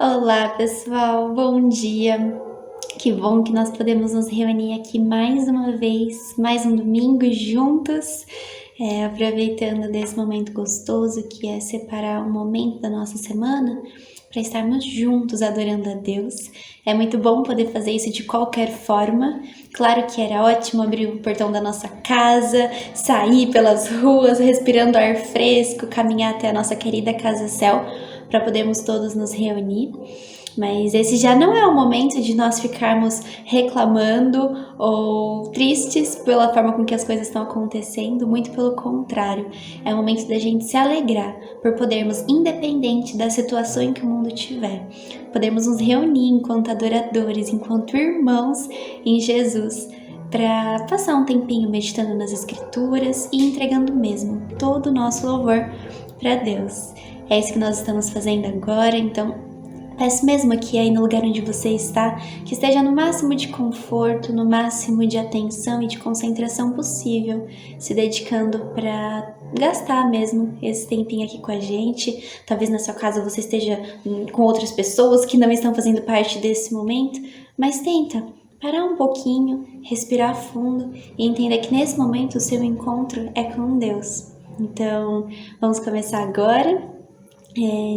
Olá, pessoal, bom dia. Que bom que nós podemos nos reunir aqui mais uma vez, mais um domingo juntos, aproveitando desse momento gostoso que é separar um momento da nossa semana para estarmos juntos adorando a Deus. É muito bom poder fazer isso de qualquer forma. Claro que era ótimo abrir o portão da nossa casa, sair pelas ruas, respirando ar fresco, caminhar até a nossa querida Casa Céu para podermos todos nos reunir. Mas esse já não é o momento de nós ficarmos reclamando ou tristes pela forma com que as coisas estão acontecendo, muito pelo contrário. É o momento da gente se alegrar por podermos, independente da situação em que o mundo tiver, podermos nos reunir enquanto adoradores, enquanto irmãos em Jesus, para passar um tempinho meditando nas Escrituras e entregando mesmo todo o nosso louvor para Deus. É isso que nós estamos fazendo agora, então peço mesmo aqui aí no lugar onde você está, que esteja no máximo de conforto, no máximo de atenção e de concentração possível, se dedicando para gastar mesmo esse tempinho aqui com a gente. Talvez na sua casa você esteja com outras pessoas que não estão fazendo parte desse momento, mas tenta parar um pouquinho, respirar fundo e entender que nesse momento o seu encontro é com Deus. Então, vamos começar agora.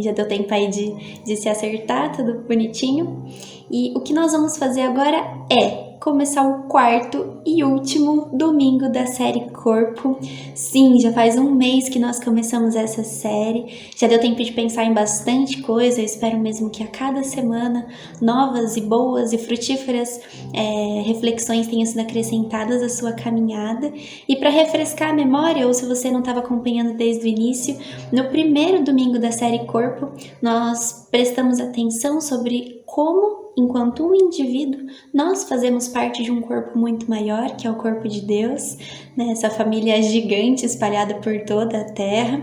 Já deu tempo aí de se acertar, tudo bonitinho. E o que nós vamos fazer agora é começar o quarto e último domingo da série Corpo. Sim, já faz um mês que nós começamos essa série, já deu tempo de pensar em bastante coisa. Eu espero mesmo que a cada semana novas e boas e frutíferas reflexões tenham sido acrescentadas à sua caminhada. E para refrescar a memória, ou se você não estava acompanhando desde o início, no primeiro domingo da série Corpo, nós prestamos atenção sobre como, enquanto um indivíduo, nós fazemos parte de um corpo muito maior, que é o corpo de Deus, né? Essa família gigante espalhada por toda a Terra,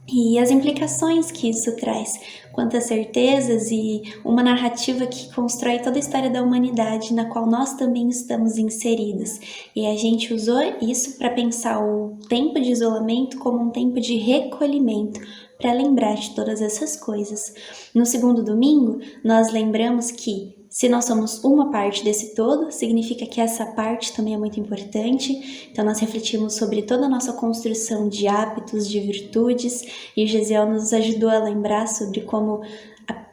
e as implicações que isso traz, quantas certezas e uma narrativa que constrói toda a história da humanidade, na qual nós também estamos inseridos. E a gente usou isso para pensar o tempo de isolamento como um tempo de recolhimento, para lembrar de todas essas coisas. No segundo domingo, nós lembramos que se nós somos uma parte desse todo, significa que essa parte também é muito importante. Então nós refletimos sobre toda a nossa construção de hábitos, de virtudes, e o Gesiel nos ajudou a lembrar sobre como,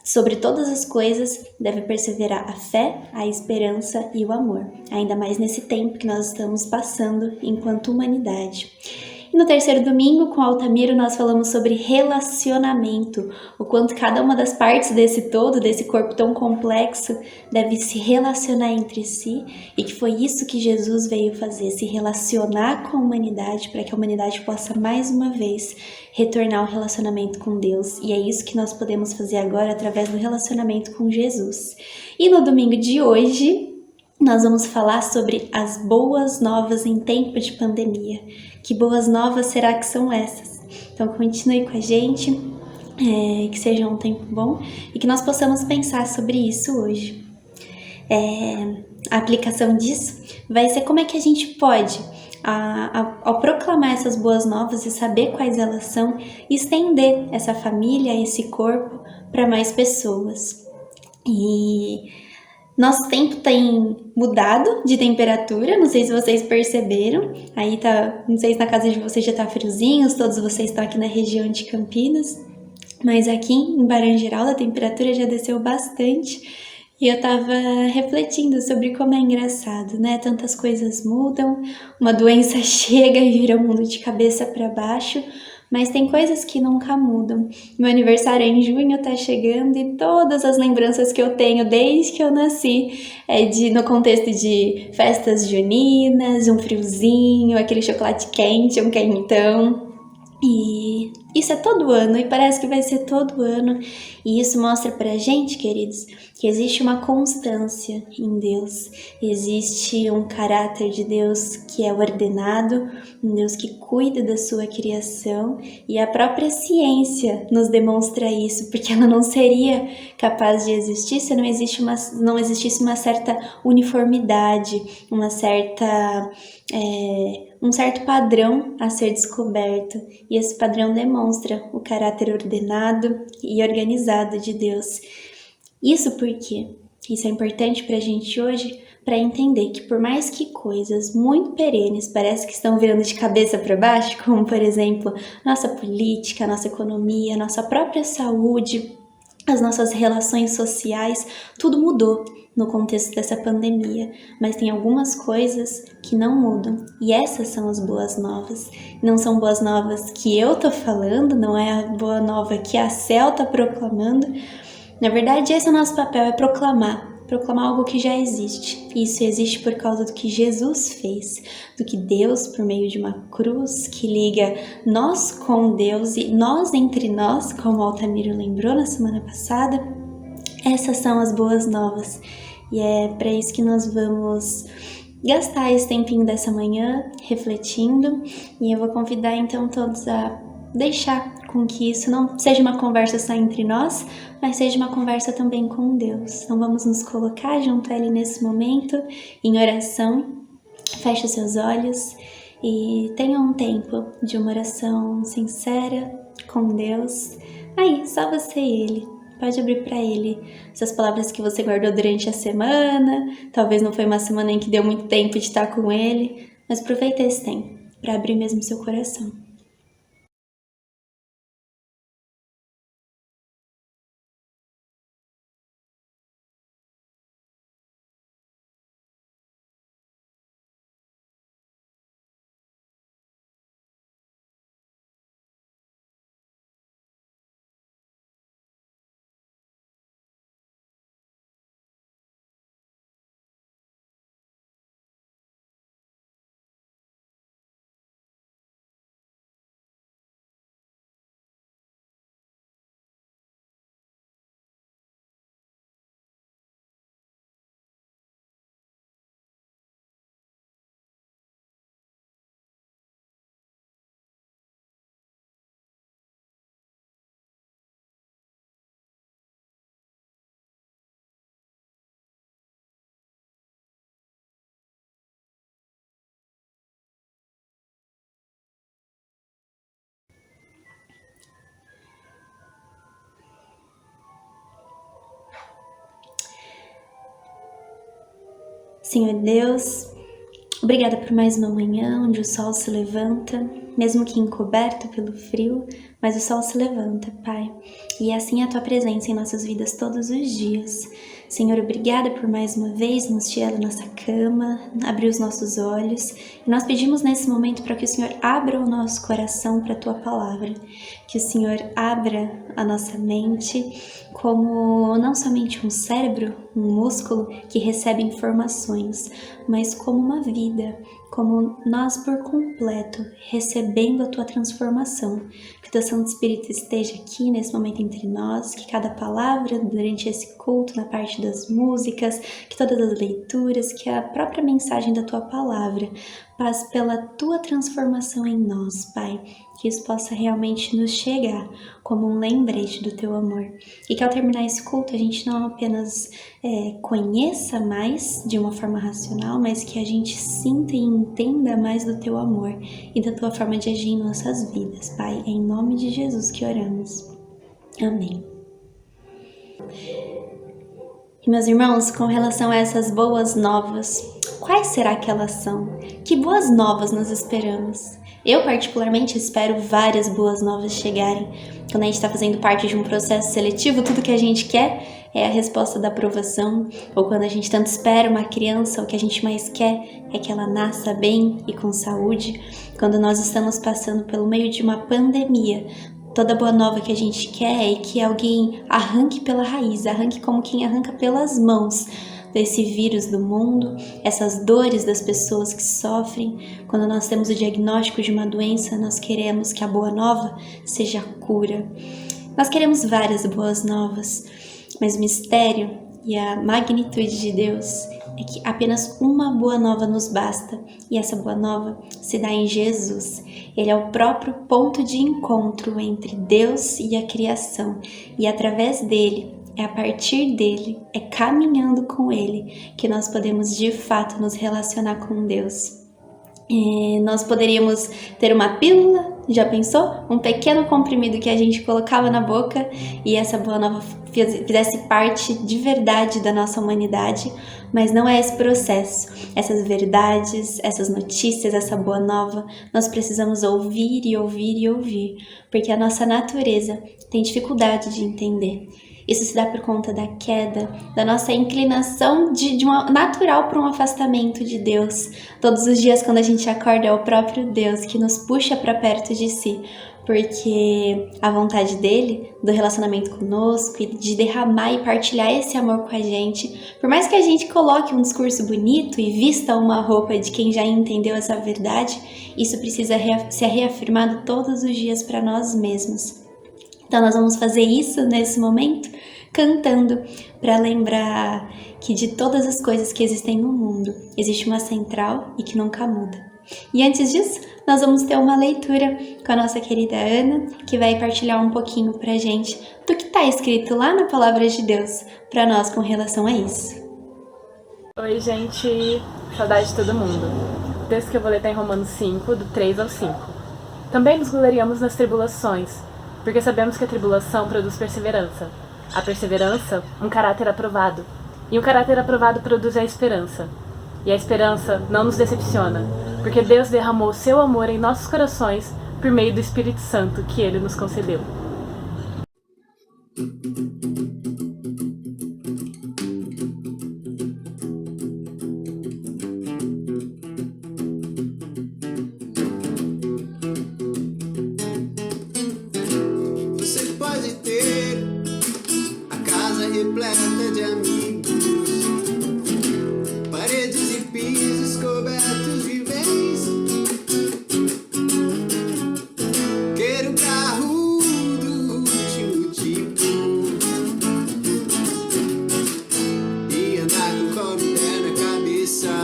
sobre todas as coisas, deve perseverar a fé, a esperança e o amor, ainda mais nesse tempo que nós estamos passando enquanto humanidade. E no terceiro domingo, com Altamiro, nós falamos sobre relacionamento, o quanto cada uma das partes desse todo, desse corpo tão complexo, deve se relacionar entre si, e que foi isso que Jesus veio fazer, se relacionar com a humanidade, para que a humanidade possa mais uma vez retornar ao relacionamento com Deus. E é isso que nós podemos fazer agora através do relacionamento com Jesus. E no domingo de hoje, nós vamos falar sobre as boas novas em tempo de pandemia. Que boas novas será que são essas? Então continue com a gente, que seja um tempo bom e que nós possamos pensar sobre isso hoje. A aplicação disso vai ser como é que a gente pode, ao proclamar essas boas novas e saber quais elas são, estender essa família, esse corpo para mais pessoas. E nosso tempo tem mudado de temperatura, não sei se vocês perceberam, aí tá, não sei se na casa de vocês já tá friozinho, todos vocês estão aqui na região de Campinas, mas aqui em Barão Geraldo a temperatura já desceu bastante e eu tava refletindo sobre como é engraçado, né? Tantas coisas mudam, uma doença chega e vira o mundo de cabeça para baixo, mas tem coisas que nunca mudam. Meu aniversário é em junho, tá chegando, e todas as lembranças que eu tenho desde que eu nasci no contexto de festas juninas, um friozinho, aquele chocolate quente, um quentão. E isso é todo ano, e parece que vai ser todo ano. E isso mostra pra gente, queridos, que existe uma constância em Deus. Existe um caráter de Deus que é ordenado, um Deus que cuida da sua criação. E a própria ciência nos demonstra isso, porque ela não seria capaz de existir se não existisse uma certa uniformidade, um certo padrão a ser descoberto, e esse padrão demonstra o caráter ordenado e organizado de Deus. Isso porque isso é importante para a gente hoje, para entender que por mais que coisas muito perenes parece que estão virando de cabeça para baixo, como por exemplo nossa política, nossa economia, nossa própria saúde, as nossas relações sociais, tudo mudou no contexto dessa pandemia, mas tem algumas coisas que não mudam, e essas são as boas novas. Não são boas novas que eu tô falando, não é a boa nova que a Cel tá proclamando. Na verdade, esse é o nosso papel, é proclamar algo que já existe. Isso existe por causa do que Jesus fez, do que Deus, por meio de uma cruz que liga nós com Deus e nós entre nós, como o Altamiro lembrou na semana passada. Essas são as boas novas. E é para isso que nós vamos gastar esse tempinho dessa manhã refletindo. E eu vou convidar então todos a deixar com que isso não seja uma conversa só entre nós, mas seja uma conversa também com Deus. Então vamos nos colocar junto a Ele nesse momento, em oração. Feche os seus olhos e tenha um tempo de uma oração sincera com Deus. Aí, só você e Ele. Pode abrir para Ele essas palavras que você guardou durante a semana. Talvez não foi uma semana em que deu muito tempo de estar com Ele, mas aproveita esse tempo para abrir mesmo seu coração. Senhor Deus, obrigada por mais uma manhã onde o sol se levanta, mesmo que encoberto pelo frio, mas o sol se levanta, Pai. E assim é a Tua presença em nossas vidas todos os dias. Senhor, obrigada por mais uma vez nos tirar da nossa cama, abrir os nossos olhos. E nós pedimos nesse momento para que o Senhor abra o nosso coração para a Tua palavra. Que o Senhor abra a nossa mente como não somente um cérebro, um músculo que recebe informações, mas como uma vida, como nós por completo, recebendo a Tua transformação. Que o Teu Santo Espírito esteja aqui nesse momento entre nós, que cada palavra durante esse culto, na parte das músicas, que todas as leituras, que a própria mensagem da Tua palavra passe pela Tua transformação em nós, Pai. Que isso possa realmente nos chegar como um lembrete do Teu amor. E que ao terminar esse culto a gente não apenas conheça mais de uma forma racional, mas que a gente sinta e entenda mais do Teu amor e da Tua forma de agir em nossas vidas, Pai. É em nome de Jesus que oramos. Amém. E meus irmãos, com relação a essas boas novas, quais será que elas são? Que boas novas nós esperamos? Eu particularmente espero várias boas novas chegarem. Quando a gente está fazendo parte de um processo seletivo, tudo que a gente quer é a resposta da aprovação. Ou quando a gente tanto espera uma criança, o que a gente mais quer é que ela nasça bem e com saúde. Quando nós estamos passando pelo meio de uma pandemia, toda boa nova que a gente quer é que alguém arranque pela raiz, arranque como quem arranca pelas mãos desse vírus do mundo, essas dores das pessoas que sofrem. Quando nós temos o diagnóstico de uma doença, nós queremos que a boa nova seja a cura. Nós queremos várias boas novas, mas o mistério e a magnitude de Deus é que apenas uma boa nova nos basta, e essa boa nova se dá em Jesus. Ele é o próprio ponto de encontro entre Deus e a criação, e através dele, é a partir dele, é caminhando com ele, que nós podemos de fato nos relacionar com Deus. Nós poderíamos ter uma pílula, já pensou? Um pequeno comprimido que a gente colocava na boca e essa boa nova fizesse parte de verdade da nossa humanidade, mas não é esse processo. Essas verdades, essas notícias, essa boa nova, nós precisamos ouvir e ouvir e ouvir, porque a nossa natureza tem dificuldade de entender. Isso se dá por conta da queda, da nossa inclinação de uma natural para um afastamento de Deus. Todos os dias quando a gente acorda é o próprio Deus que nos puxa para perto de si, porque a vontade dele, do relacionamento conosco e de derramar e partilhar esse amor com a gente, por mais que a gente coloque um discurso bonito e vista uma roupa de quem já entendeu essa verdade, isso precisa ser reafirmado todos os dias para nós mesmos. Então nós vamos fazer isso nesse momento, cantando, para lembrar que de todas as coisas que existem no mundo, existe uma central e que nunca muda. E antes disso, nós vamos ter uma leitura com a nossa querida Ana, que vai partilhar um pouquinho pra gente do que está escrito lá na Palavra de Deus para nós com relação a isso. Oi, gente! Saudade de todo mundo. O texto que eu vou ler está em Romanos 5, do 3 ao 5. Também nos gloriamos nas tribulações, porque sabemos que a tribulação produz perseverança. A perseverança, um caráter aprovado. E um caráter aprovado produz a esperança. E a esperança não nos decepciona, porque Deus derramou o seu amor em nossos corações por meio do Espírito Santo que Ele nos concedeu. Você pode ter a casa repleta de amigos, paredes e pisos cobertos de bens, queira um carro do último tipo e andar com comida na cabeça.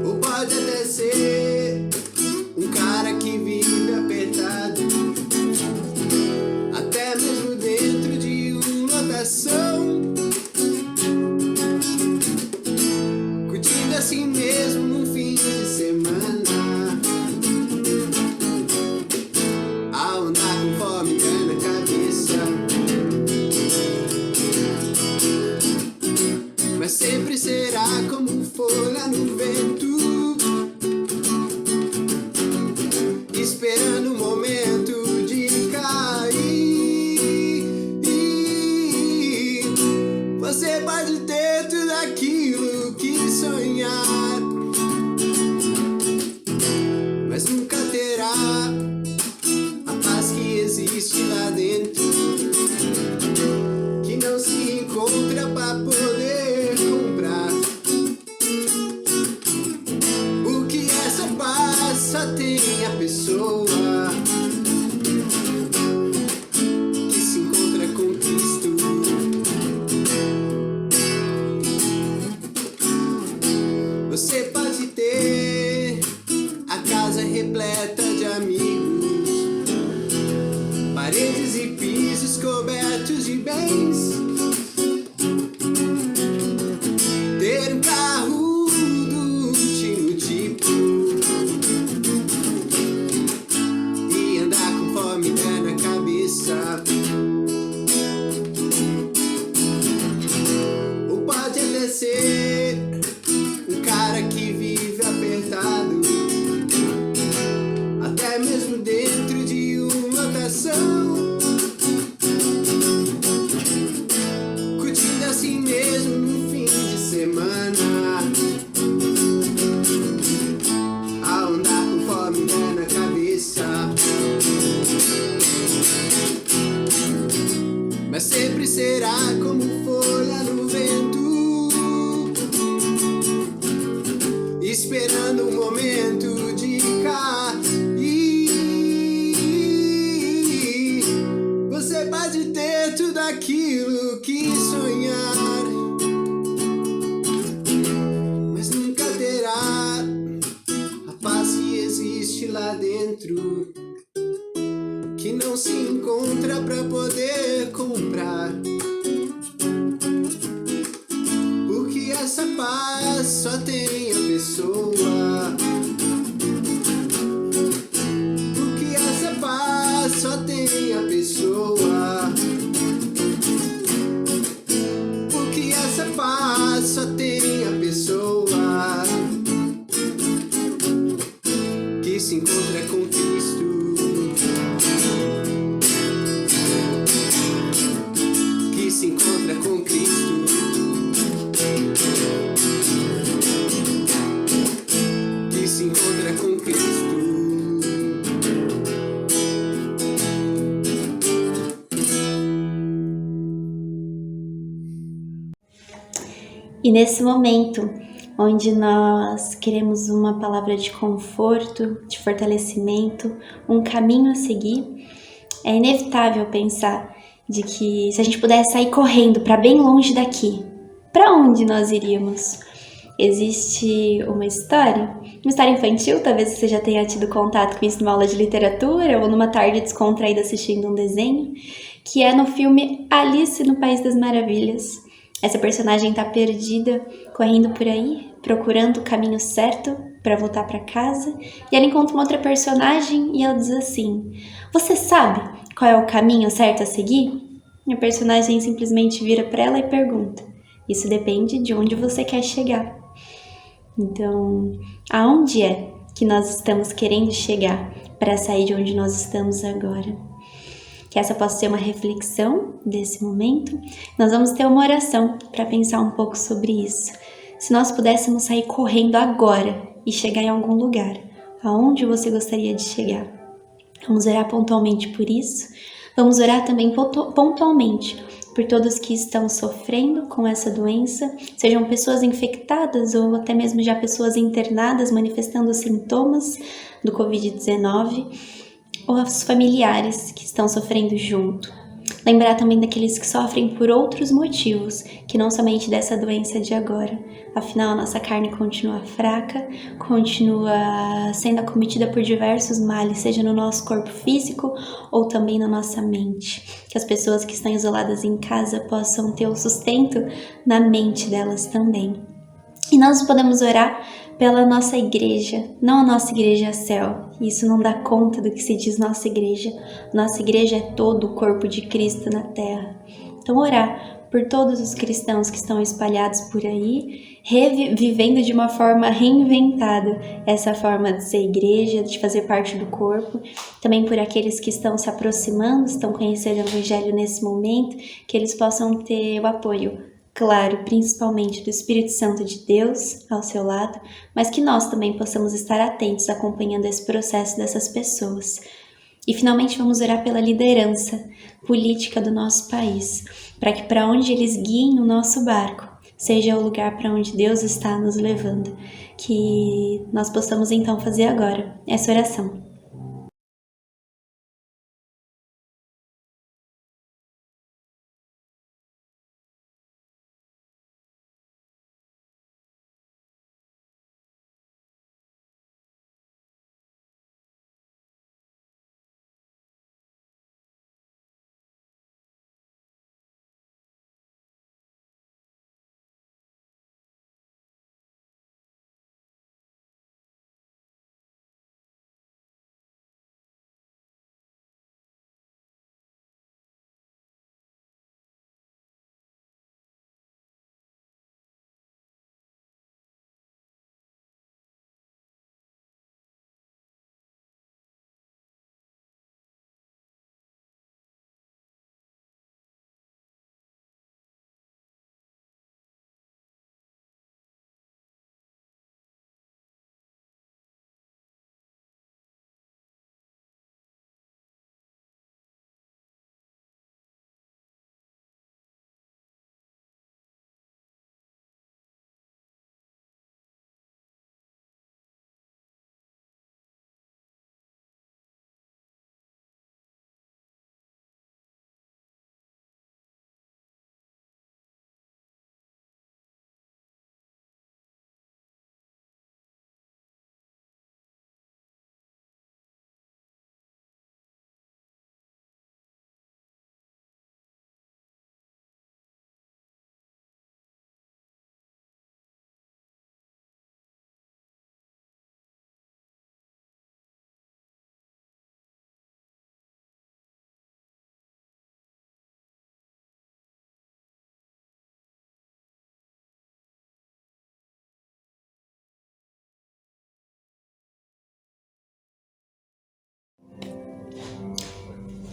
Ou pode até ser um cara que vive apertado, até mesmo dentro de uma lotação, curtindo assim mesmo no fim de semana, ao andar com fome na cabeça. Mas sempre será como folha no vento, esperando o momento de cair. Você pode ter tudo aquilo que sonhar, mas nunca terá a paz que existe lá dentro, que não se encontra pra poder comprar. Porque essa paz só tem a pessoa que se encontra com Cristo. Você pode ter a casa repleta de amigos, paredes e pisos cobertos de bens, ter um carro do último tipo e andar com fome na cabeça. Ou pode até ser um cara que vive apertado, até mesmo dentro de uma lotação, curtindo assim mesmo no fim de semana, ao andar com fome na cabeça. Mas sempre será como folha no vento, esperando o momento de cair. Você pode ter tudo aquilo que sonhar, mas nunca terá a paz que existe lá dentro, que não se encontra pra poder comprar. Porque essa paz só tem a pessoa, porque essa paz só tem se encontra com Cristo, que se encontra com Cristo, que se encontra com Cristo. E nesse momento, onde nós queremos uma palavra de conforto, de fortalecimento, um caminho a seguir, é inevitável pensar de que se a gente pudesse sair correndo para bem longe daqui, para onde nós iríamos? Existe uma história infantil, talvez você já tenha tido contato com isso numa aula de literatura ou numa tarde descontraída assistindo um desenho, que é no filme Alice no País das Maravilhas. Essa personagem está perdida, correndo por aí, procurando o caminho certo para voltar para casa, e ela encontra uma outra personagem e ela diz assim: "Você sabe qual é o caminho certo a seguir?" E a personagem simplesmente vira para ela e pergunta: "Isso depende de onde você quer chegar." Então, aonde é que nós estamos querendo chegar para sair de onde nós estamos agora? Que essa possa ser uma reflexão desse momento. Nós vamos ter uma oração para pensar um pouco sobre isso. Se nós pudéssemos sair correndo agora e chegar em algum lugar, aonde você gostaria de chegar? Vamos orar pontualmente por isso. Vamos orar também pontualmente por todos que estão sofrendo com essa doença, sejam pessoas infectadas ou até mesmo já pessoas internadas manifestando sintomas do Covid-19, ou os familiares que estão sofrendo junto. Lembrar também daqueles que sofrem por outros motivos, que não somente dessa doença de agora. Afinal, a nossa carne continua fraca, continua sendo acometida por diversos males, seja no nosso corpo físico ou também na nossa mente. Que as pessoas que estão isoladas em casa possam ter o sustento na mente delas também. E nós podemos orar pela nossa igreja, não a nossa igreja céu. Isso não dá conta do que se diz nossa igreja. Nossa igreja é todo o corpo de Cristo na terra. Então orar por todos os cristãos que estão espalhados por aí, vivendo de uma forma reinventada essa forma de ser igreja, de fazer parte do corpo. Também por aqueles que estão se aproximando, estão conhecendo o Evangelho nesse momento, que eles possam ter o apoio, claro, principalmente do Espírito Santo de Deus ao seu lado, mas que nós também possamos estar atentos acompanhando esse processo dessas pessoas. E finalmente vamos orar pela liderança política do nosso país, para que para onde eles guiem o nosso barco, seja o lugar para onde Deus está nos levando. Que nós possamos então fazer agora essa oração.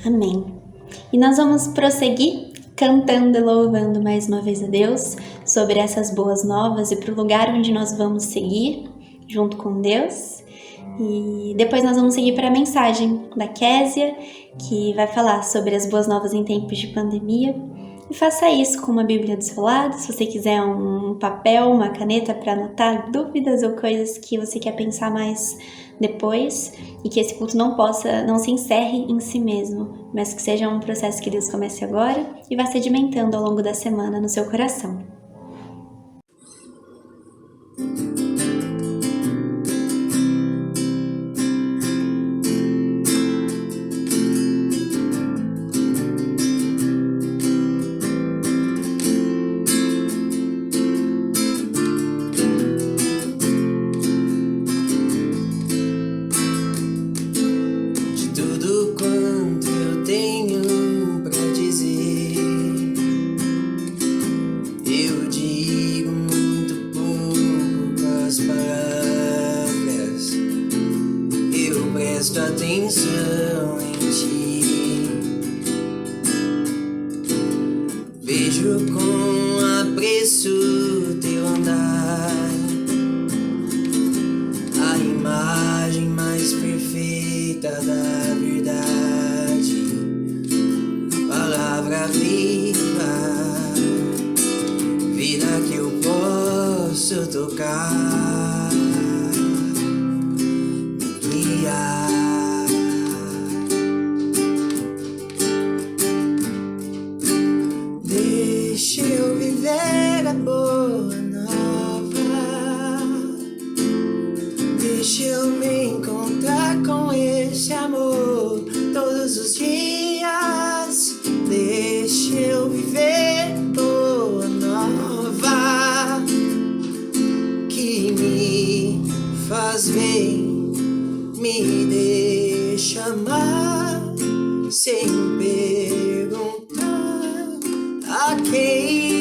Amém. E nós vamos prosseguir cantando e louvando mais uma vez a Deus sobre essas boas novas e para o lugar onde nós vamos seguir junto com Deus. E depois nós vamos seguir para a mensagem da Késia, que vai falar sobre as boas novas em tempos de pandemia. E faça isso com uma Bíblia do seu lado, se você quiser um papel, uma caneta para anotar dúvidas ou coisas que você quer pensar mais depois, e que esse culto não se encerre em si mesmo, mas que seja um processo que Deus comece agora e vá sedimentando ao longo da semana no seu coração. Presta atenção em ti. Vejo com apreço teu andar, a imagem mais perfeita da verdade, palavra viva, vida que eu posso tocar, me guiar. Deixa eu viver a boa nova, deixa eu me encontrar com esse amor todos os dias. Deixa eu viver boa nova, que me faz bem, me deixa amar sem perguntar a quem.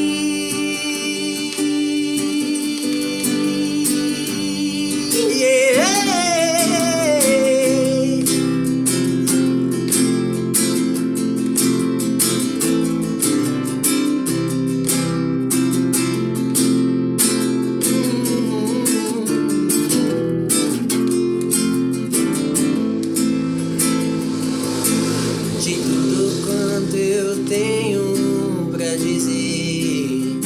De tudo quanto eu tenho pra dizer,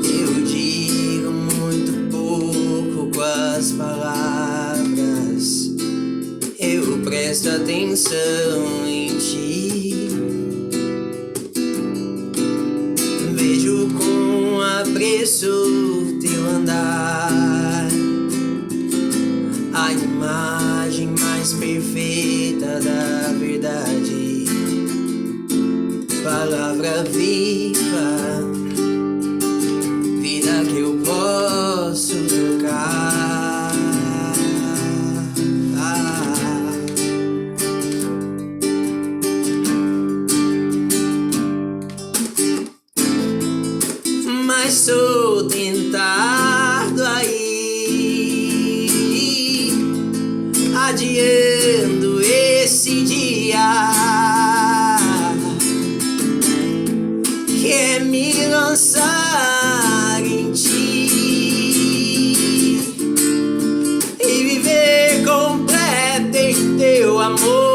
eu digo muito pouco com as palavras. Eu presto atenção em ti, vejo com apreço teu andar, a imagem mais perfeita da verdade, palavra viva, vida que eu posso tocar. Mas sou tentado aí, adiando esse dia, quer me lançar em ti e viver completo em teu amor.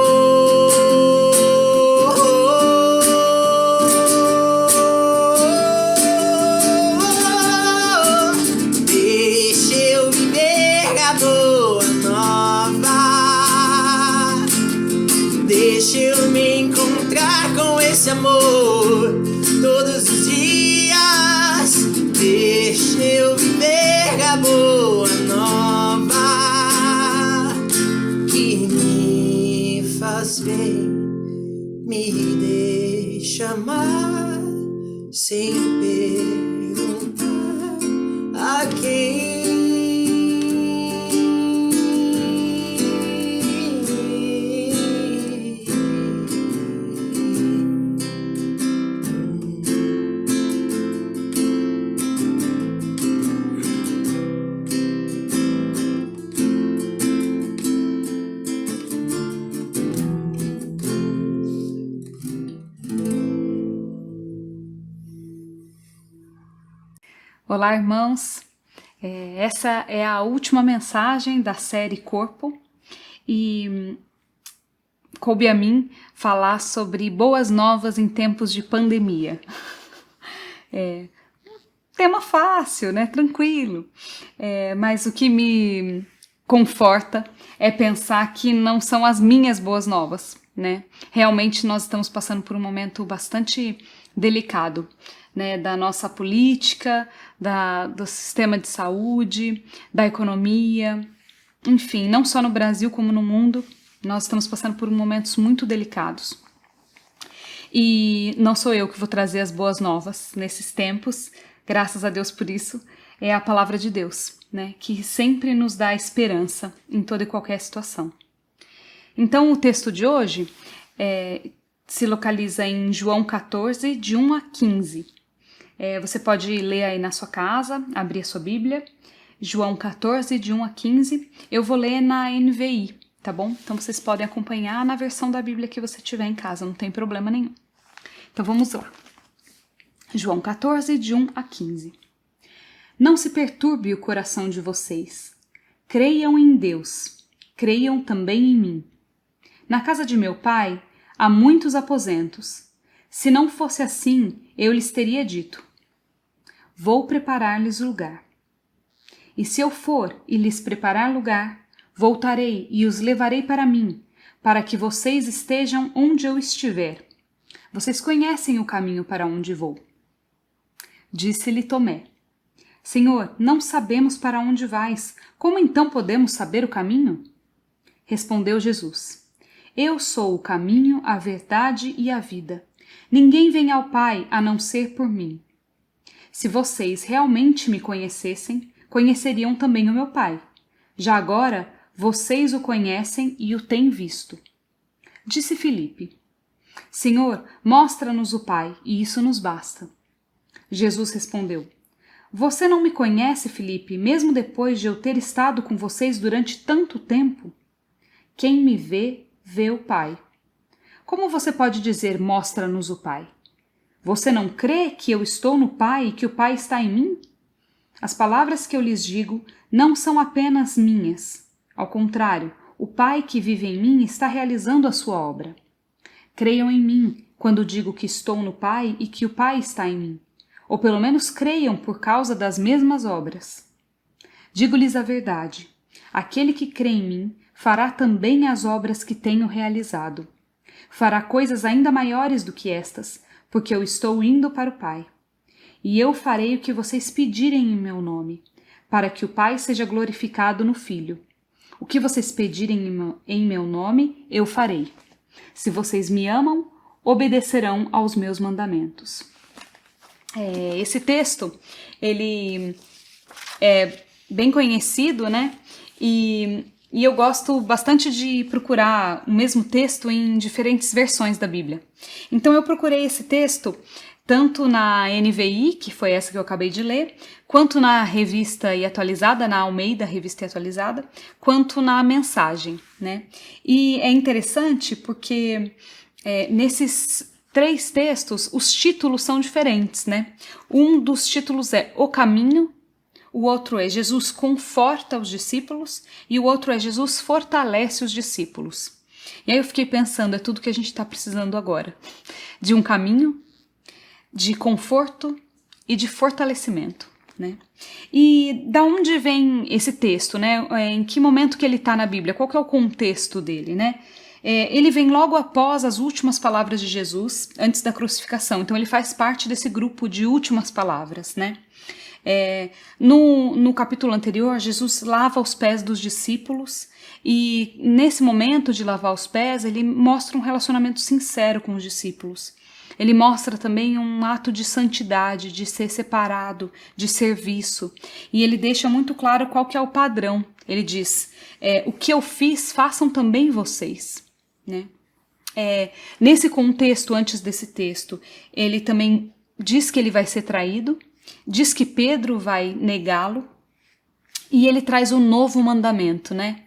Deixa eu viver a boa nova, deixa eu me encontrar com esse amor todos os dias. Deixa eu viver a boa nova, que me faz bem, me deixa amar sem perguntar a quem. Olá, irmãos. Essa é a última mensagem da série Corpo e coube a mim falar sobre boas novas em tempos de pandemia. Tema fácil, né? Tranquilo. Mas o que me conforta é pensar que não são as minhas boas novas, né? Realmente nós estamos passando por um momento bastante delicado, né? Da nossa política, do sistema de saúde, da economia, enfim, não só no Brasil como no mundo, nós estamos passando por momentos muito delicados. E não sou eu que vou trazer as boas novas nesses tempos, graças a Deus por isso, é a palavra de Deus, né, que sempre nos dá esperança em toda e qualquer situação. Então o texto de hoje se localiza em João 14, de 1 a 15. Você pode ler aí na sua casa, abrir a sua Bíblia, João 14, de 1 a 15. Eu vou ler na NVI, tá bom? Então vocês podem acompanhar na versão da Bíblia que você tiver em casa, não tem problema nenhum. Então vamos lá. João 14, de 1 a 15. Não se perturbe o coração de vocês. Creiam em Deus. Creiam também em mim. Na casa de meu pai há muitos aposentos. Se não fosse assim, eu lhes teria dito: vou preparar-lhes lugar. E se eu for e lhes preparar lugar, voltarei e os levarei para mim, para que vocês estejam onde eu estiver. Vocês conhecem o caminho para onde vou. Disse-lhe Tomé: Senhor, não sabemos para onde vais. Como então podemos saber o caminho? Respondeu Jesus: Eu sou o caminho, a verdade e a vida. Ninguém vem ao Pai a não ser por mim. Se vocês realmente me conhecessem, conheceriam também o meu Pai. Já agora, vocês o conhecem e o têm visto. Disse Filipe: Senhor, mostra-nos o Pai, e isso nos basta. Jesus respondeu: Você não me conhece, Filipe, mesmo depois de eu ter estado com vocês durante tanto tempo? Quem me vê, vê o Pai. Como você pode dizer, mostra-nos o Pai? Você não crê que eu estou no Pai e que o Pai está em mim? As palavras que eu lhes digo não são apenas minhas. Ao contrário, o Pai que vive em mim está realizando a sua obra. Creiam em mim quando digo que estou no Pai e que o Pai está em mim. Ou pelo menos creiam por causa das mesmas obras. Digo-lhes a verdade: aquele que crê em mim fará também as obras que tenho realizado. Fará coisas ainda maiores do que estas, porque eu estou indo para o Pai. E eu farei o que vocês pedirem em meu nome, para que o Pai seja glorificado no Filho. O que vocês pedirem em meu nome, eu farei. Se vocês me amam, obedecerão aos meus mandamentos. Esse texto, ele é bem conhecido, né? E eu gosto bastante de procurar o mesmo texto em diferentes versões da Bíblia. Então eu procurei esse texto tanto na NVI, que foi essa que eu acabei de ler, quanto na Revista e Atualizada, na Almeida Revista e Atualizada, quanto na Mensagem, né? E é interessante porque nesses 3 textos, os títulos são diferentes, né? Um dos títulos é O Caminho, o outro é Jesus conforta os discípulos e o outro é Jesus fortalece os discípulos. E aí eu fiquei pensando, é tudo que a gente está precisando agora. De um caminho, de conforto e de fortalecimento, né? E da onde vem esse texto, né? Em que momento que ele está na Bíblia? Qual que é o contexto dele, né? Ele vem logo após as últimas palavras de Jesus, antes da crucificação. Então ele faz parte desse grupo de últimas palavras, né? No capítulo anterior, Jesus lava os pés dos discípulos e nesse momento de lavar os pés, ele mostra um relacionamento sincero com os discípulos. Ele mostra também um ato de santidade, de ser separado, de serviço. E ele deixa muito claro qual que é o padrão. Ele diz, o que eu fiz, façam também vocês, né? Nesse contexto, antes desse texto, ele também diz que ele vai ser traído, diz que Pedro vai negá-lo, e ele traz um novo mandamento, né?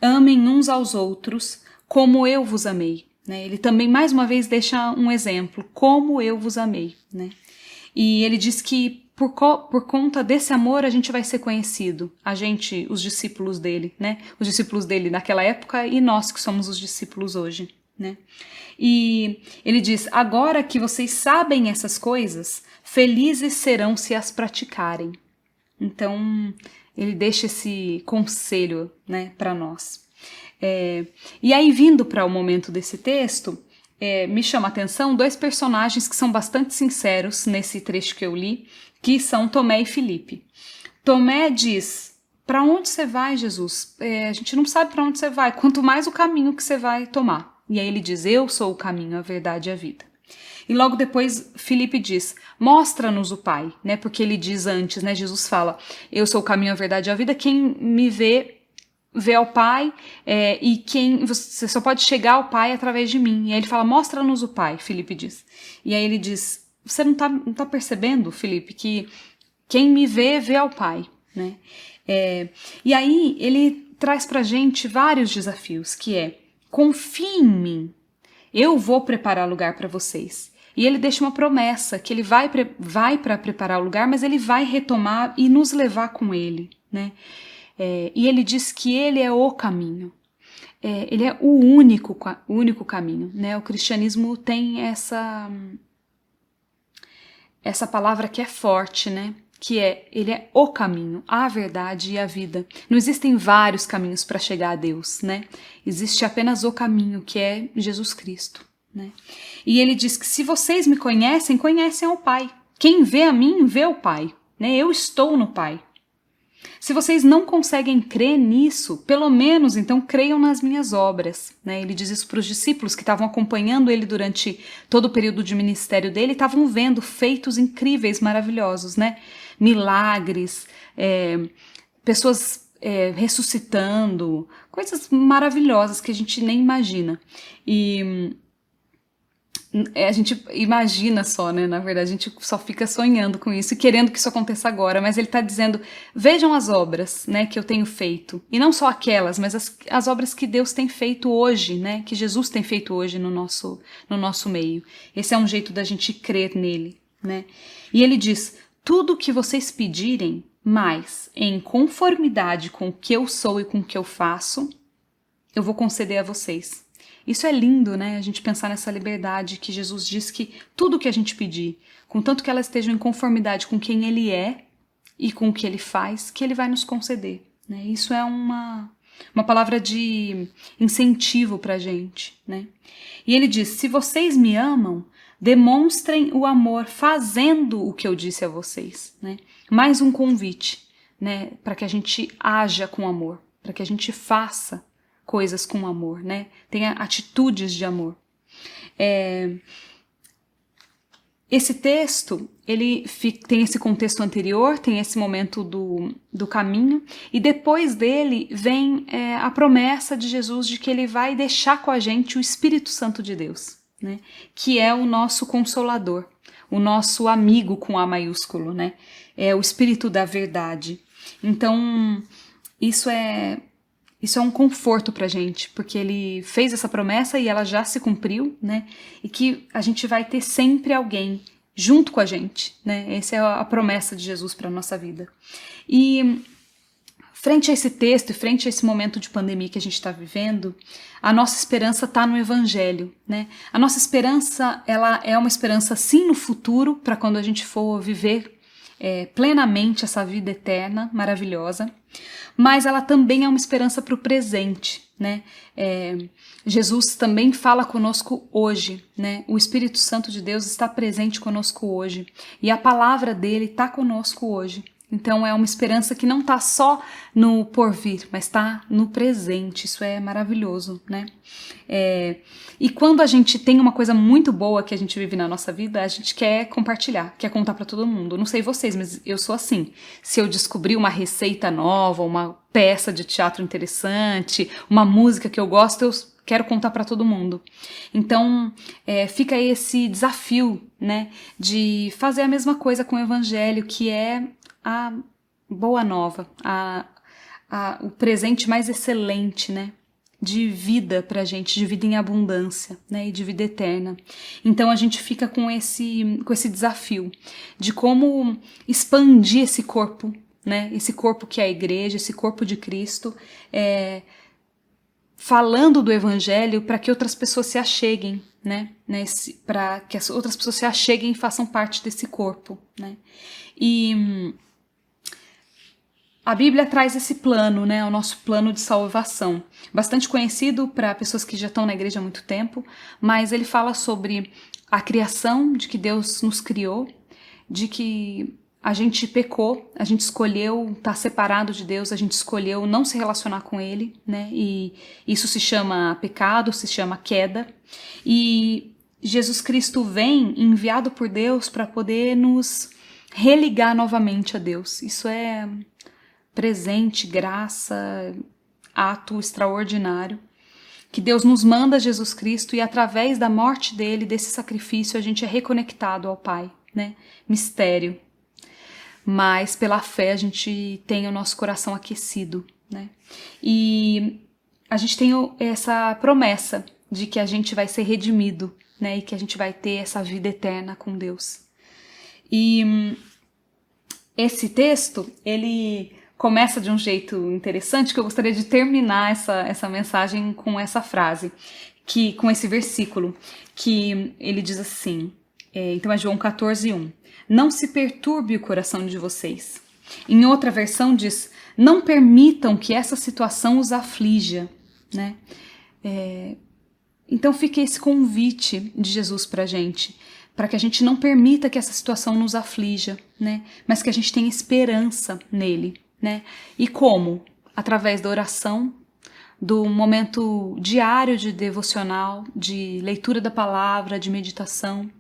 Amem uns aos outros como eu vos amei. Né? Ele também, mais uma vez, deixa um exemplo, como eu vos amei. Né? E ele diz que por conta desse amor a gente vai ser conhecido, a gente, os discípulos dele, né? Os discípulos dele naquela época e nós que somos os discípulos hoje, né? E ele diz, agora que vocês sabem essas coisas, felizes serão se as praticarem. Então, ele deixa esse conselho, né, para nós. E aí, vindo para o momento desse texto, me chama a atenção 2 personagens que são bastante sinceros nesse trecho que eu li, que são Tomé e Filipe. Tomé diz, para onde você vai, Jesus? A gente não sabe para onde você vai, quanto mais o caminho que você vai tomar. E aí ele diz, eu sou o caminho, a verdade e a vida. E logo depois Filipe diz, mostra-nos o Pai, né? Porque ele diz antes, né? Jesus fala, eu sou o caminho, a verdade e a vida, quem me vê ao Pai, e você só pode chegar ao Pai através de mim. E aí ele fala, mostra-nos o Pai, Filipe diz. E aí ele diz, você não tá percebendo, Filipe, que quem me vê ao Pai, né? E aí ele traz pra gente vários desafios, que confie em mim, eu vou preparar lugar para vocês. E ele deixa uma promessa, que ele vai para preparar o lugar, mas ele vai retomar e nos levar com ele, né? E ele diz que ele é o caminho, ele é o único caminho, né? O cristianismo tem essa palavra que é forte, né? Que ele é o caminho, a verdade e a vida. Não existem vários caminhos para chegar a Deus, né? Existe apenas o caminho, que é Jesus Cristo, né? E ele diz que se vocês me conhecem, conhecem ao Pai. Quem vê a mim, vê o Pai, né? Eu estou no Pai. Se vocês não conseguem crer nisso, pelo menos então creiam nas minhas obras, né? Ele diz isso para os discípulos que estavam acompanhando ele durante todo o período de ministério dele, estavam vendo feitos incríveis, maravilhosos, né? Milagres, pessoas ressuscitando, coisas maravilhosas que a gente nem imagina. E a gente imagina só, né? Na verdade, a gente só fica sonhando com isso e querendo que isso aconteça agora, mas ele está dizendo, vejam as obras, né, que eu tenho feito, e não só aquelas, mas as obras que Deus tem feito hoje, né, que Jesus tem feito hoje no nosso meio. Esse é um jeito da gente crer nele, né? E ele diz, tudo que vocês pedirem, mais em conformidade com o que eu sou e com o que eu faço, eu vou conceder a vocês. Isso é lindo, né? A gente pensar nessa liberdade que Jesus diz que tudo que a gente pedir, contanto que elas estejam em conformidade com quem Ele é e com o que Ele faz, que Ele vai nos conceder, né? Isso é uma palavra de incentivo pra gente, né? E Ele diz, se vocês me amam, demonstrem o amor fazendo o que eu disse a vocês, né? Mais um convite, né? Para que a gente haja com amor, para que a gente faça coisas com amor, né? Tenha atitudes de amor. Esse texto, ele tem esse contexto anterior, tem esse momento do caminho, e depois dele vem a promessa de Jesus de que ele vai deixar com a gente o Espírito Santo de Deus, né? Que é o nosso consolador, o nosso amigo com A maiúsculo, né? É o Espírito da verdade. Então, isso é um conforto pra gente, porque ele fez essa promessa e ela já se cumpriu, né? E que a gente vai ter sempre alguém junto com a gente, né? Essa é a promessa de Jesus para nossa vida. E frente a esse texto e frente a esse momento de pandemia que a gente está vivendo, a nossa esperança está no Evangelho, né? A nossa esperança, ela é uma esperança sim no futuro, para quando a gente for viver plenamente essa vida eterna, maravilhosa, mas ela também é uma esperança para o presente, né? Jesus também fala conosco hoje, né? O Espírito Santo de Deus está presente conosco hoje, e a palavra dele está conosco hoje. Então é uma esperança que não está só no porvir, mas está no presente. Isso é maravilhoso, né? E quando a gente tem uma coisa muito boa que a gente vive na nossa vida, a gente quer compartilhar, quer contar para todo mundo. Não sei vocês, mas eu sou assim. Se eu descobrir uma receita nova, uma peça de teatro interessante, uma música que eu gosto, eu quero contar para todo mundo. Então, fica esse desafio, né, de fazer a mesma coisa com o Evangelho, que é a boa nova, o presente mais excelente, né? de vida pra gente, de vida em abundância, né, e de vida eterna. Então a gente fica com esse desafio de como expandir esse corpo, né, esse corpo que é a igreja, esse corpo de Cristo, falando do evangelho para que outras pessoas se acheguem, né, para que as outras pessoas se acheguem e façam parte desse corpo, né. E a Bíblia traz esse plano, né, o nosso plano de salvação, bastante conhecido para pessoas que já estão na igreja há muito tempo, mas ele fala sobre a criação, de que Deus nos criou, de que a gente pecou, a gente escolheu estar separado de Deus, a gente escolheu não se relacionar com Ele, né, e isso se chama pecado, se chama queda, e Jesus Cristo vem enviado por Deus para poder nos religar novamente a Deus. Isso é presente, graça, ato extraordinário, que Deus nos manda Jesus Cristo e através da morte dele, desse sacrifício, a gente é reconectado ao Pai, né? Mistério. Mas pela fé a gente tem o nosso coração aquecido, né? E a gente tem essa promessa de que a gente vai ser redimido, né? E que a gente vai ter essa vida eterna com Deus. E esse texto, ele começa de um jeito interessante, que eu gostaria de terminar essa mensagem com essa frase, com esse versículo, que ele diz assim, então é João 14:1. Não se perturbe o coração de vocês. Em outra versão diz, não permitam que essa situação os aflija, né? Então fica esse convite de Jesus pra gente, para que a gente não permita que essa situação nos aflija, né? Mas que a gente tenha esperança nele, né? E como? Através da oração, do momento diário de devocional, de leitura da palavra, de meditação,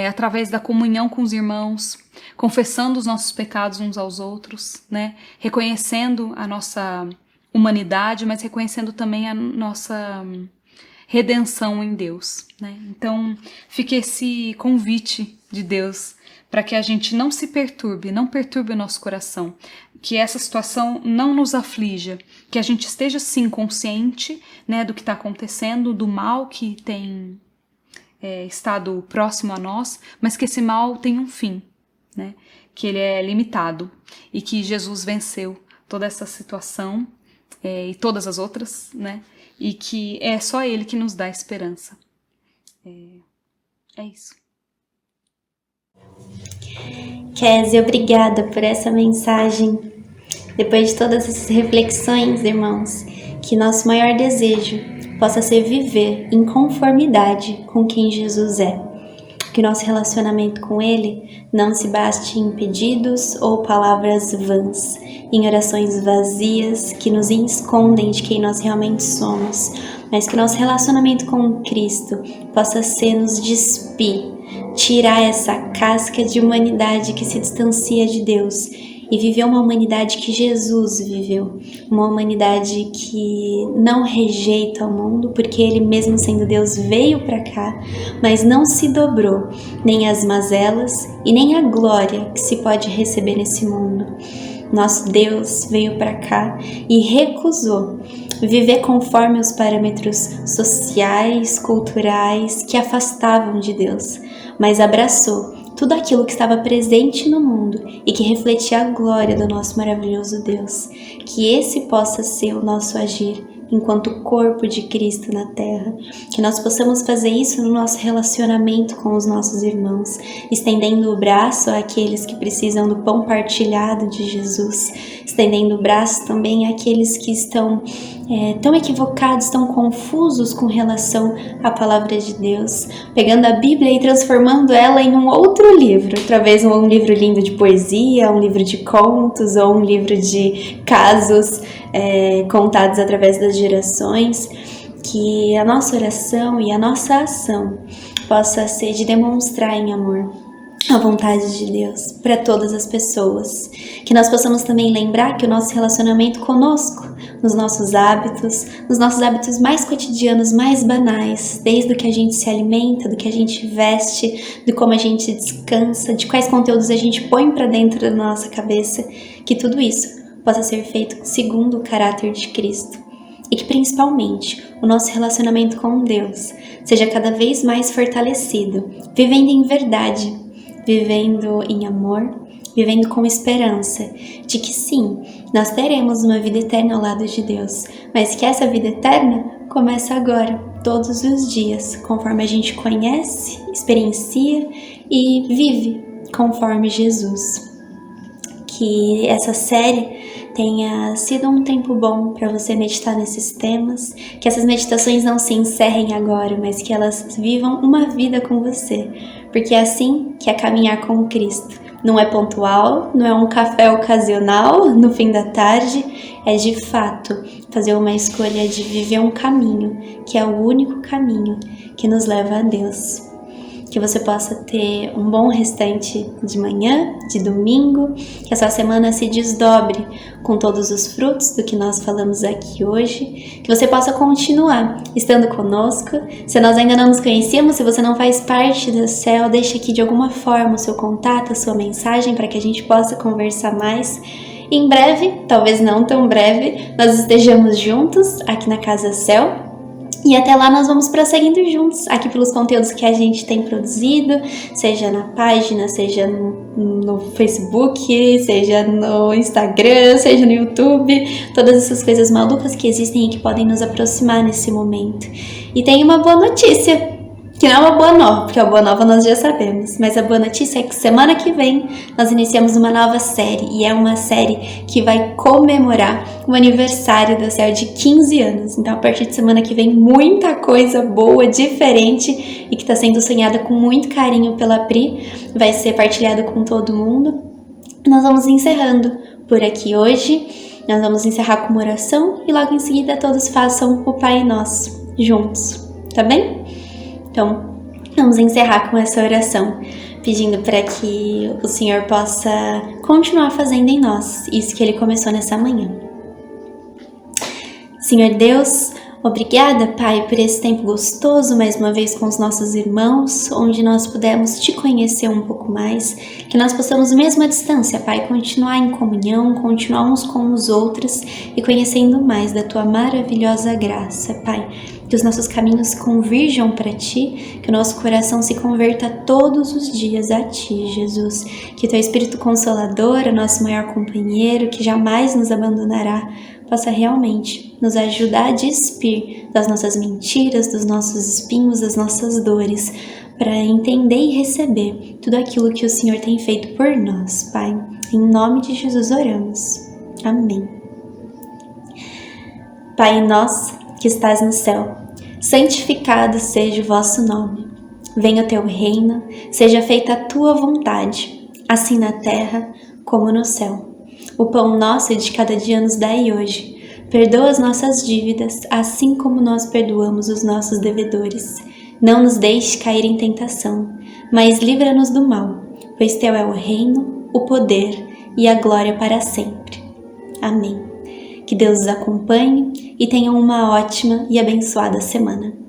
através da comunhão com os irmãos, confessando os nossos pecados uns aos outros, né? Reconhecendo a nossa humanidade, mas reconhecendo também a nossa redenção em Deus, né? Então fica esse convite de Deus para que a gente não se perturbe, não perturbe o nosso coração, que essa situação não nos aflija, que a gente esteja sim consciente, né, do que está acontecendo, do mal que tem estado próximo a nós, mas que esse mal tem um fim, né, que ele é limitado e que Jesus venceu toda essa situação e todas as outras, né, e que é só Ele que nos dá esperança. É isso. Kézia, obrigada por essa mensagem. Depois de todas essas reflexões, irmãos, que nosso maior desejo possa ser viver em conformidade com quem Jesus é. Que nosso relacionamento com Ele não se baste em pedidos ou palavras vãs, em orações vazias que nos escondem de quem nós realmente somos, mas que nosso relacionamento com Cristo possa ser nos despir, tirar essa casca de humanidade que se distancia de Deus e viver uma humanidade que Jesus viveu, uma humanidade que não rejeita o mundo, porque Ele mesmo sendo Deus veio para cá, mas não se dobrou nem às mazelas e nem à glória que se pode receber nesse mundo. Nosso Deus veio para cá e recusou viver conforme os parâmetros sociais, culturais que afastavam de Deus, mas abraçou tudo aquilo que estava presente no mundo e que refletia a glória do nosso maravilhoso Deus. Que esse possa ser o nosso agir enquanto corpo de Cristo na Terra. Que nós possamos fazer isso no nosso relacionamento com os nossos irmãos, estendendo o braço àqueles que precisam do pão partilhado de Jesus, estendendo o braço também àqueles que estão tão equivocados, tão confusos com relação à palavra de Deus, pegando a Bíblia e transformando ela em um outro livro, talvez um livro lindo de poesia, um livro de contos ou um livro de casos contados através das gerações. Que a nossa oração e a nossa ação possa ser de demonstrar em amor a vontade de Deus para todas as pessoas. Que nós possamos também lembrar que o nosso relacionamento conosco, nos nossos hábitos mais cotidianos, mais banais, desde o que a gente se alimenta, do que a gente veste, de como a gente descansa, de quais conteúdos a gente põe para dentro da nossa cabeça, que tudo isso possa ser feito segundo o caráter de Cristo. e que principalmente o nosso relacionamento com Deus seja cada vez mais fortalecido, vivendo em verdade, vivendo em amor, vivendo com esperança de que sim, nós teremos uma vida eterna ao lado de Deus, mas que essa vida eterna começa agora, todos os dias, conforme a gente conhece, experiencia e vive conforme Jesus. Que essa série tenha sido um tempo bom para você meditar nesses temas, que essas meditações não se encerrem agora, mas que elas vivam uma vida com você, porque é assim que é caminhar com Cristo. Não é pontual, não é um café ocasional no fim da tarde, é de fato fazer uma escolha de viver um caminho, que é o único caminho que nos leva a Deus. Que você possa ter um bom restante de manhã, de domingo, que essa semana se desdobre com todos os frutos do que nós falamos aqui hoje, que você possa continuar estando conosco. Se nós ainda não nos conhecemos, se você não faz parte da Cell, deixa aqui de alguma forma o seu contato, a sua mensagem, para que a gente possa conversar mais. Em breve, talvez não tão breve, nós estejamos juntos aqui na Casa Cell. E até lá nós vamos prosseguindo juntos aqui pelos conteúdos que a gente tem produzido, seja na página, seja no Facebook, seja no Instagram, seja no YouTube, todas essas coisas malucas que existem e que podem nos aproximar nesse momento. E tem uma boa notícia, que não é uma boa nova, porque a boa nova nós já sabemos, mas a boa notícia é que semana que vem nós iniciamos uma nova série, e é uma série que vai comemorar o aniversário da Cell de 15 anos. Então a partir de semana que vem muita coisa boa, diferente e que está sendo sonhada com muito carinho pela Pri, vai ser partilhado com todo mundo. Nós vamos encerrando por aqui hoje, nós vamos encerrar com uma oração e logo em seguida todos façam o Pai Nosso juntos, tá bem? Então, vamos encerrar com essa oração, pedindo para que o Senhor possa continuar fazendo em nós isso que Ele começou nessa manhã. Senhor Deus, obrigada, Pai, por esse tempo gostoso, mais uma vez com os nossos irmãos, onde nós pudemos Te conhecer um pouco mais, que nós possamos mesmo à distância, Pai, continuar em comunhão, continuar uns com os outros e conhecendo mais da Tua maravilhosa graça, Pai. Que os nossos caminhos convirjam para Ti, que o nosso coração se converta todos os dias a Ti, Jesus. Que Teu Espírito Consolador, o nosso maior companheiro, que jamais nos abandonará, possa realmente nos ajudar a despir das nossas mentiras, dos nossos espinhos, das nossas dores, para entender e receber tudo aquilo que o Senhor tem feito por nós, Pai. Em nome de Jesus oramos. Amém. Pai nosso que estás no céu, santificado seja o vosso nome. Venha o teu reino, seja feita a tua vontade, assim na terra como no céu. O pão nosso de cada dia nos dai hoje. Perdoa as nossas dívidas, assim como nós perdoamos os nossos devedores. Não nos deixe cair em tentação, mas livra-nos do mal, pois teu é o reino, o poder e a glória para sempre. Amém. Que Deus os acompanhe e tenham uma ótima e abençoada semana.